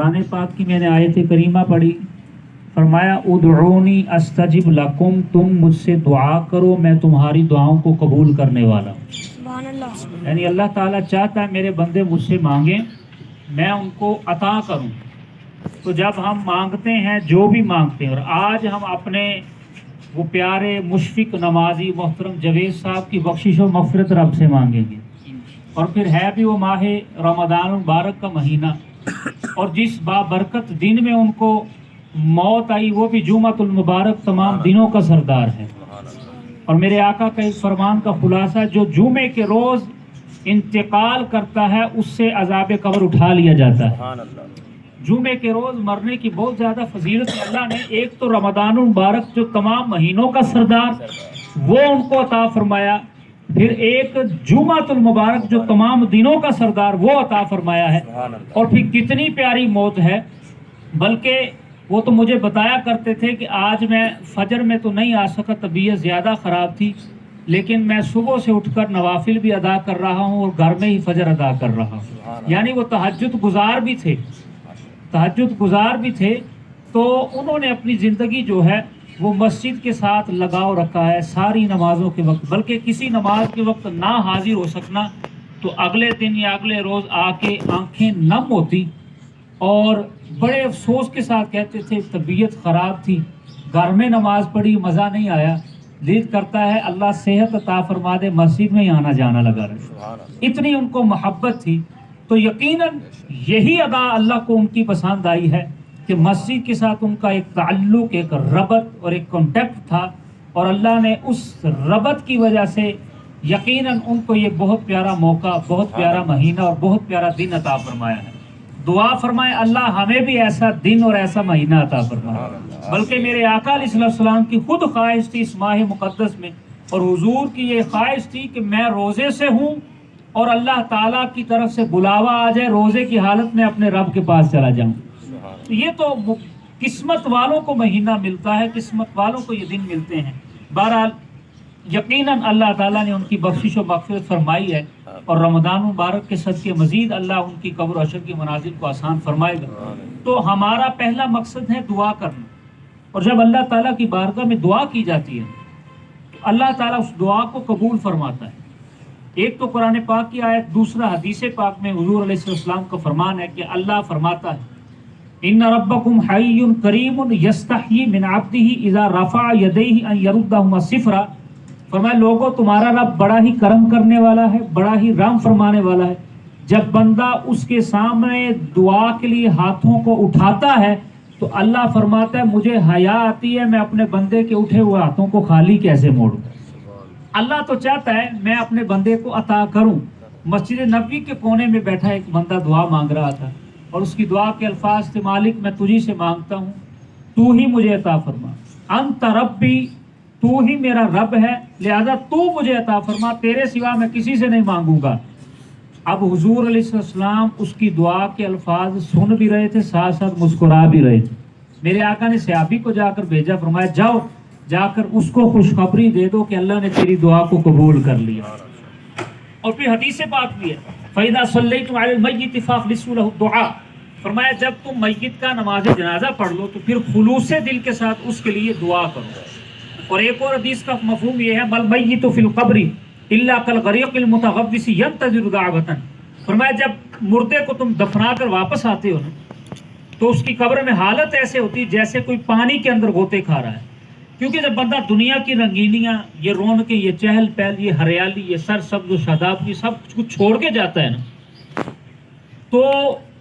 قرآن پاک کی میں نے آیت کریمہ پڑھی، فرمایا ادعونی استجب لکم، تم مجھ سے دعا کرو میں تمہاری دعاؤں کو قبول کرنے والا ہوں۔ سبحان اللہ۔ یعنی اللہ تعالیٰ چاہتا ہے میرے بندے مجھ سے مانگیں، میں ان کو عطا کروں۔ تو جب ہم مانگتے ہیں، جو بھی مانگتے ہیں، اور آج ہم اپنے وہ پیارے مشفق نمازی محترم جاوید صاحب کی بخشش و مغفرت رب سے مانگیں گے، اور پھر ہے بھی وہ ماہ رمضان المبارک کا مہینہ، اور جس بابرکت دن میں ان کو موت آئی وہ بھی جمعۃ المبارک تمام دنوں کا سردار ہے۔ اور میرے آقا کا ایک فرمان کا خلاصہ، جو جمعے کے روز انتقال کرتا ہے اس سے عذاب قبر اٹھا لیا جاتا ہے۔ جمعے کے روز مرنے کی بہت زیادہ فضیلت ہے۔ اللہ نے ایک تو رمضان المبارک جو تمام مہینوں کا سردار وہ ان کو عطا فرمایا، پھر ایک جمعۃ المبارک جو تمام دنوں کا سردار وہ عطا فرمایا ہے، اور پھر کتنی پیاری موت ہے۔ بلکہ وہ تو مجھے بتایا کرتے تھے کہ آج میں فجر میں تو نہیں آ سکا، طبیعت زیادہ خراب تھی، لیکن میں صبح سے اٹھ کر نوافل بھی ادا کر رہا ہوں اور گھر میں ہی فجر ادا کر رہا ہوں۔ یعنی وہ تہجد گزار بھی تھے، تہجد گزار بھی تھے۔ تو انہوں نے اپنی زندگی جو ہے وہ مسجد کے ساتھ لگاؤ رکھا ہے ساری نمازوں کے وقت، بلکہ کسی نماز کے وقت نہ حاضر ہو سکنا تو اگلے دن یا اگلے روز آ کے آنکھیں نم ہوتی اور بڑے افسوس کے ساتھ کہتے تھے طبیعت خراب تھی، گھر میں نماز پڑھی مزہ نہیں آیا، دل کرتا ہے اللہ صحت عطا فرما دے مسجد میں ہی آنا جانا لگا رہے۔ اتنی ان کو محبت تھی۔ تو یقیناً یہی ادا اللہ کو ان کی پسند آئی ہے کہ مسجد کے ساتھ ان کا ایک تعلق، ایک ربط اور ایک کانٹیکٹ تھا، اور اللہ نے اس ربط کی وجہ سے یقیناً ان کو یہ بہت پیارا موقع، بہت پیارا مہینہ اور بہت پیارا دن عطا فرمایا ہے۔ دعا فرمائے اللہ ہمیں بھی ایسا دن اور ایسا مہینہ عطا فرمائے۔ بلکہ میرے آقا علیہ السلام کی خود خواہش تھی اس ماہ مقدس میں، اور حضور کی یہ خواہش تھی کہ میں روزے سے ہوں اور اللہ تعالیٰ کی طرف سے بلاوا آ جائے، روزے کی حالت میں اپنے رب کے پاس چلا جاؤں۔ یہ تو قسمت والوں کو مہینہ ملتا ہے، قسمت والوں کو یہ دن ملتے ہیں۔ بہرحال یقیناً اللہ تعالیٰ نے ان کی بخشش و مغفرت فرمائی ہے، اور رمضان مبارک کے صدقے مزید اللہ ان کی قبر و حشر کی منازل کو آسان فرمائے گا۔ تو ہمارا پہلا مقصد ہے دعا کرنا، اور جب اللہ تعالیٰ کی بارگاہ میں دعا کی جاتی ہے تو اللہ تعالیٰ اس دعا کو قبول فرماتا ہے۔ ایک تو قرآن پاک کی آیت، دوسرا حدیث پاک میں حضور علیہ السلام کا فرمان ہے کہ اللہ فرماتا ہے ان ربکم حی کریم یستحیی من عبدہ اذا رفع یدیہ ان یردہما صفرا۔ فرمایا لوگوں تمہارا رب بڑا ہی کرم کرنے والا ہے، بڑا ہی رحم فرمانے والا ہے، جب بندہ اس کے سامنے دعا کے لیے ہاتھوں کو اٹھاتا ہے تو اللہ فرماتا ہے مجھے حیا آتی ہے میں اپنے بندے کے اٹھے ہوئے ہاتھوں کو خالی کیسے موڑوں۔ اللہ تو چاہتا ہے میں اپنے بندے کو عطا کروں۔ مسجد نبوی کے کونے میں بیٹھا ایک بندہ دعا مانگ رہا تھا، اور اس کی دعا کے الفاظ تھے مالک میں تجھی سے مانگتا ہوں، تو ہی مجھے عطا فرما، انت ربی، تو ہی میرا رب ہے، لہذا تو مجھے عطا فرما، تیرے سوا میں کسی سے نہیں مانگوں گا۔ اب حضور علیہ السلام اس کی دعا کے الفاظ سن بھی رہے تھے، ساتھ ساتھ مسکرا بھی رہے تھے۔ میرے آقا نے صحابی کو جا کر بھیجا، فرمایا جاؤ جا کر اس کو خوشخبری دے دو کہ اللہ نے تیری دعا کو قبول کر لیا۔ اور پھر حدیث پاک بھی ہے فَإِذَا صَلَّيْتُمْ عَلَى الْمَيِّتِ فَأَخْلِصُوا لَهُ الدُّعَاءَ، فرمایا جب تم میت کا نماز جنازہ پڑھ لو تو پھر خلوص دل کے ساتھ اس کے لیے دعا کرو۔ اور ایک اور حدیث کا مفہوم یہ ہے مَلْمَيِّتُ فِي الْقَبْرِ إِلَّا كَالْغَرِيقِ الْمُتَغَوِّسِ يَنْتَظِرُ دَعْوَةً، فرمایا جب مردے کو تم دفنا کر واپس آتے ہو نا تو اس کی قبر میں حالت ایسے ہوتی ہے جیسے کوئی پانی کے اندر غوطے کھا رہا ہے، کیونکہ جب بندہ دنیا کی رنگینیاں، یہ رونقیں، یہ چہل پہل، یہ ہریالی، یہ سر سبز و شاداب کی سب کچھ چھوڑ کے جاتا ہے نا، تو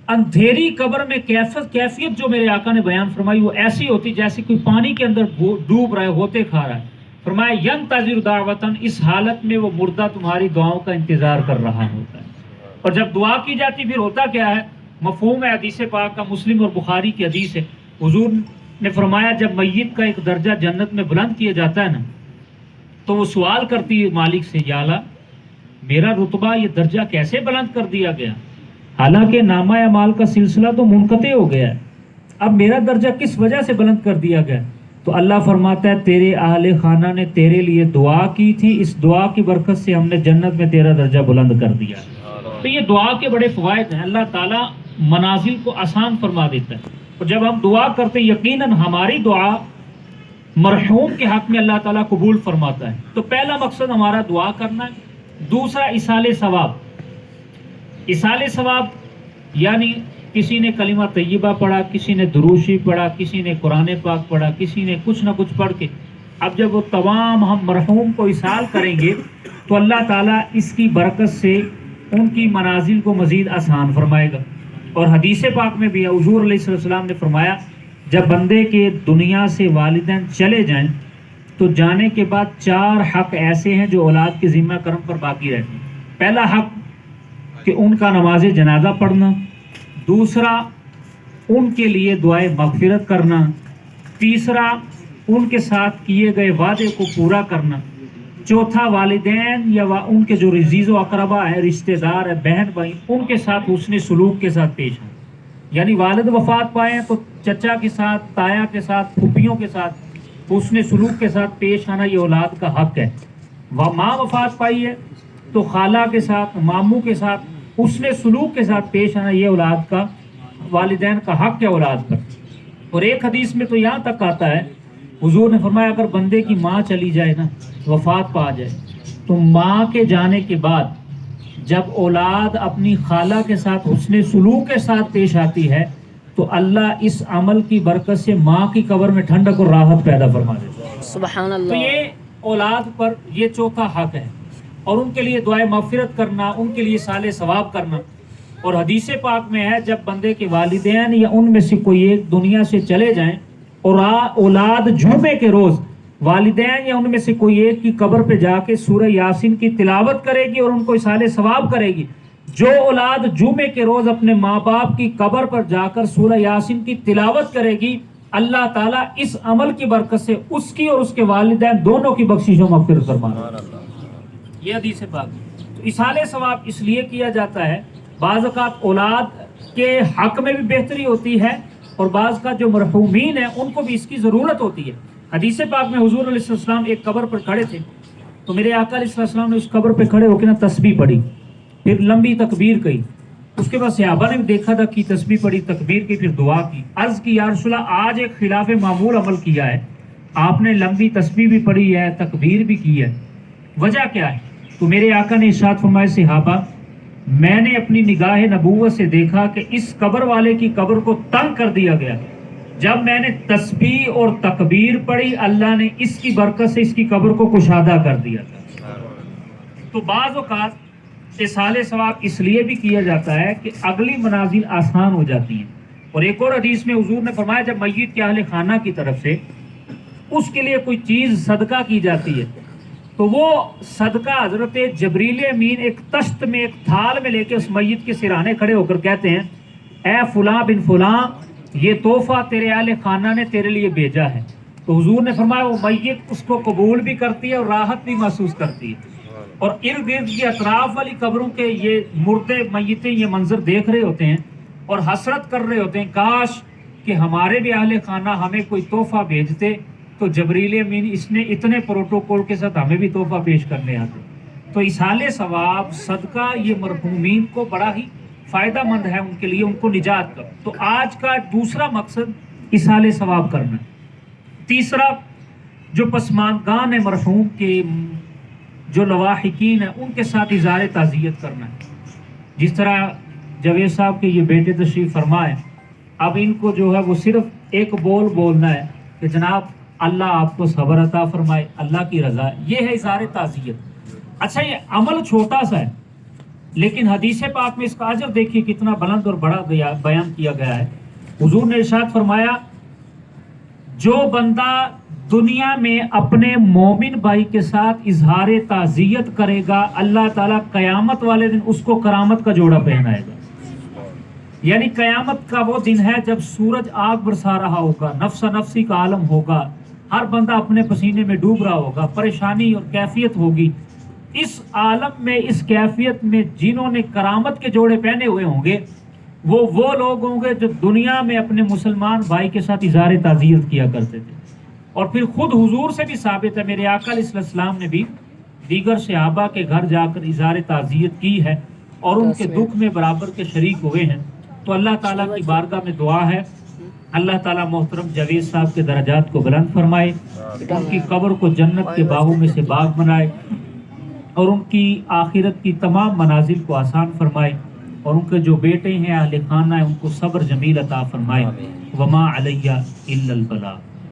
اندھیری قبر میں کیفیت جو میرے آقا نے بیان فرمائی وہ ایسی ہوتی جیسے کوئی پانی کے اندر ڈوب رہا ہے، ہوتے کھا رہا ہے۔ فرمایا ینتظر دعوتاً، اس حالت میں وہ مردہ تمہاری دعاؤں کا انتظار کر رہا ہوتا ہے۔ اور جب دعا کی جاتی پھر ہوتا کیا ہے، مفہوم ہے حدیث پاک کا، مسلم اور بخاری کی حدیث ہے، حضور نے فرمایا جب میت کا ایک درجہ جنت میں بلند کیا جاتا ہے نا تو وہ سوال کرتی ہے مالک سے، یا اللہ میرا رتبہ یہ درجہ کیسے بلند کر دیا گیا، حالانکہ نامہ اعمال کا سلسلہ تو منقطع ہو گیا ہے، اب میرا درجہ کس وجہ سے بلند کر دیا گیا؟ تو اللہ فرماتا ہے تیرے اہل خانہ نے تیرے لیے دعا کی تھی، اس دعا کی برکت سے ہم نے جنت میں تیرا درجہ بلند کر دیا۔ تو یہ دعا کے بڑے فوائد ہیں۔ اللہ تعالیٰ منازل کو آسان فرما دیتا ہے. اور جب ہم دعا کرتے ہیں یقیناً ہماری دعا مرحوم کے حق میں اللہ تعالیٰ قبول فرماتا ہے. تو پہلا مقصد ہمارا دعا کرنا ہے. دوسرا ایصال ثواب. ایصال ثواب یعنی کسی نے کلمہ طیبہ پڑھا، کسی نے درود شریف پڑھا، کسی نے قرآن پاک پڑھا، کسی نے کچھ نہ کچھ پڑھ کے اب جب وہ تمام ہم مرحوم کو ایصال کریں گے تو اللہ تعالیٰ اس کی برکت سے ان کی منازل کو مزید آسان فرمائے گا. اور حدیث پاک میں بھی حضور علیہ السلام نے فرمایا جب بندے کے دنیا سے والدین چلے جائیں تو جانے کے بعد 4 حق ایسے ہیں جو اولاد کے ذمہ کرم پر باقی رہتے ہیں. پہلا حق کہ ان کا نماز جنازہ پڑھنا، دوسرا ان کے لیے دعائے مغفرت کرنا، تیسرا ان کے ساتھ کیے گئے وعدے کو پورا کرنا، چوتھا والدین یا ان کے جو عزیز و اقربا ہیں، رشتہ دار ہیں، بہن بھائی، ان کے ساتھ حسن سلوک کے ساتھ پیش آنا. یعنی والد وفات پائے تو چچا کے ساتھ، تایا کے ساتھ، پھوپھیوں کے ساتھ حسن سلوک کے ساتھ پیش آنا یہ اولاد کا حق ہے. ماں وفات پائی ہے تو خالہ کے ساتھ، ماموں کے ساتھ حسن سلوک کے ساتھ پیش آنا یہ اولاد کا، والدین کا حق ہے اولاد پر. اور ایک حدیث میں تو یہاں تک آتا ہے حضور نے فرمایا اگر بندے کی ماں چلی جائے نا، وفات پا جائے، تو ماں کے جانے کے بعد جب اولاد اپنی خالہ کے ساتھ حسن سلوک کے ساتھ پیش آتی ہے تو اللہ اس عمل کی برکت سے ماں کی قبر میں ٹھنڈک اور راحت پیدا فرما دیتا ہے. سبحان اللہ. تو یہ اولاد پر یہ چوتھا حق ہے. اور ان کے لیے دعائے مغفرت کرنا، ان کے لیے صالح ثواب کرنا. اور حدیث پاک میں ہے جب بندے کے والدین یا ان میں سے کوئی ایک دنیا سے چلے جائیں اور اولاد جمعے کے روز والدین یا ان میں سے کوئی ایک کی قبر پہ جا کے سورہ یاسین کی تلاوت کرے گی اور ان کو اصالہ ثواب کرے گی. جو اولاد جمعے کے روز اپنے ماں باپ کی قبر پر جا کر سورہ یاسین کی تلاوت کرے گی اللہ تعالیٰ اس عمل کی برکت سے اس کی اور اس کے والدین دونوں کی بخشش و مغفرت فرمانا. یہ حدیث پاک. تو اصالہ ثواب اس لیے کیا جاتا ہے بعض اوقات اولاد کے حق میں بھی بہتری ہوتی ہے اور بعض کا جو مرحومین ہیں ان کو بھی اس کی ضرورت ہوتی ہے. حدیث پاک میں حضور علیہ السلام ایک قبر پر کھڑے تھے تو میرے آقا علیہ السلام نے اس قبر پہ کھڑے ہو کے نا تسبیح پڑھی، پھر لمبی تکبیر کہی. اس کے بعد صحابہ نے بھی دیکھا تھا کہ تسبیح پڑھی، تکبیر کی، پھر دعا کی. عرض کی یا رسول اللہ آج ایک خلاف معمول عمل کیا ہے، آپ نے لمبی تسبیح بھی پڑھی ہے، تکبیر بھی کی ہے، وجہ کیا ہے؟ تو میرے آقا نے ارشاد فرمایا صحابہ میں نے اپنی نگاہ نبوت سے دیکھا کہ اس قبر والے کی قبر کو تنگ کر دیا گیا. جب میں نے تسبیح اور تکبیر پڑھی اللہ نے اس کی برکت سے اس کی قبر کو کشادہ کر دیا تھا. تو بعض اوقات اصالہ ثواب اس لیے بھی کیا جاتا ہے کہ اگلی منازل آسان ہو جاتی ہیں. اور ایک اور حدیث میں حضور نے فرمایا جب میت کے اہل خانہ کی طرف سے اس کے لیے کوئی چیز صدقہ کی جاتی ہے تو وہ صدقہ حضرت جبریل امین ایک تشت میں ایک تھال میں لے کے اس میت کے سرانے کھڑے ہو کر کہتے ہیں اے فلاں بن فلاں یہ تحفہ تیرے اہل خانہ نے تیرے لیے بھیجا ہے. تو حضور نے فرمایا وہ میت اس کو قبول بھی کرتی ہے اور راحت بھی محسوس کرتی ہے. اور ارد گرد کی اطراف والی قبروں کے یہ مردے میتیں یہ منظر دیکھ رہے ہوتے ہیں اور حسرت کر رہے ہوتے ہیں کاش کہ ہمارے بھی اہل خانہ ہمیں کوئی تحفہ بھیجتے تو جبریل امین اس نے اتنے پروٹوکول کے ساتھ ہمیں بھی تحفہ پیش کرنے آتے. تو اصالہ ثواب صدقہ یہ مرحومین کو بڑا ہی فائدہ مند ہے، ان کے لیے ان کو نجات کا. تو آج کا دوسرا مقصد اصالہ ثواب کرنا. تیسرا جو پسماندگان ہے مرحوم کے جو لواحقین ہیں ان کے ساتھ اظہار تعزیت کرنا ہے. جس طرح جاوید صاحب کے یہ بیٹے تشریف فرمائے، اب ان کو جو ہے وہ صرف ایک بول بولنا ہے کہ جناب اللہ آپ کو صبر عطا فرمائے، اللہ کی رضا ہے. یہ ہے اظہار تعزیت. اچھا یہ عمل چھوٹا سا ہے لیکن حدیث پاک میں اس کا اجر دیکھیے کتنا بلند اور بڑا بیان کیا گیا ہے. حضور نے ارشاد فرمایا جو بندہ دنیا میں اپنے مومن بھائی کے ساتھ اظہار تعزیت کرے گا اللہ تعالیٰ قیامت والے دن اس کو کرامت کا جوڑا پہنائے گا. یعنی قیامت کا وہ دن ہے جب سورج آگ برسا رہا ہوگا، نفس نفسی کا عالم ہوگا، ہر بندہ اپنے پسینے میں ڈوب رہا ہوگا، پریشانی اور کیفیت ہوگی. اس عالم میں اس کیفیت میں جنہوں نے کرامت کے جوڑے پہنے ہوئے ہوں گے وہ لوگ ہوں گے جو دنیا میں اپنے مسلمان بھائی کے ساتھ اظہار تعزیت کیا کرتے تھے. اور پھر خود حضور سے بھی ثابت ہے، میرے آقا علیہ السلام نے بھی دیگر صحابہ کے گھر جا کر اظہار تعزیت کی ہے اور ان کے دکھ میں برابر کے شریک ہوئے ہیں. تو اللہ تعالیٰ کی بارگاہ میں دعا ہے اللہ تعالیٰ محترم جاوید صاحب کے درجات کو بلند فرمائے، ان کی قبر کو جنت کے باغوں میں سے باغ بنائے، اور ان کی آخرت کی تمام منازل کو آسان فرمائے، اور ان کے جو بیٹے ہیں اہل خانہ ہیں ان کو صبر جمیل عطا فرمائے۔ وما علیہ الا البلاغ۔